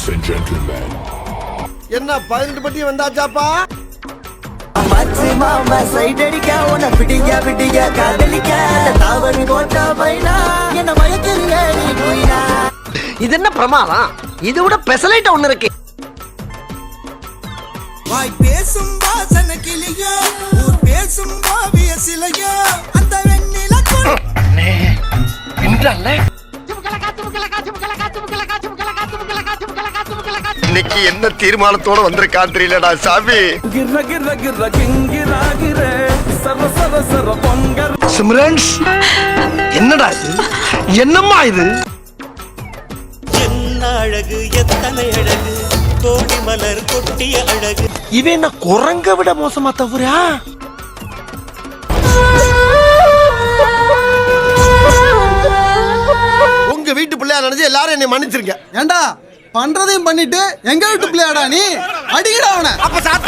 Ladies and gentlemen. என்ன 18 பட்டி வந்தாச்சாப்பா? மச்சி மாமா சைடு அடிக்க உன பிடிக்க காதலிக்க தாவணி போட்ட பைனா என்ன மயக்கறிய நீ போயினா. இது என்ன பிரமாதம்? இது விட பெசலைட் ஒண்ணு இருக்கு. வாய் பேசும் வாசன கிளியோ ஊர் பேசும் ஓவிய சிலையோ அந்த வெண்ணில அண்ணே பின்றல்ல இன்னைக்கு என்ன தீர்மானத்தோட வந்திருக்கான் தெரியலடா சாமி. சிம்ரன்ஸ் என்னடா இது? என்னம்மா இது? என்ன அழகு எத்தனை அழகு கோடி மலர் கொட்டிய அழகு. இவன் என்ன குரங்க விட மோசமா தவறா? உங்க வீட்டு பிள்ளையா நினைச்சு எல்லாரும் என்னை மன்னிச்சிருங்க. ஏண்டா பண்றதையும் பண்ணிட்டு எங்க வீட்டு பிள்ளையாடா நீ? அடிக்கடா அவனை. அப்ப சாத்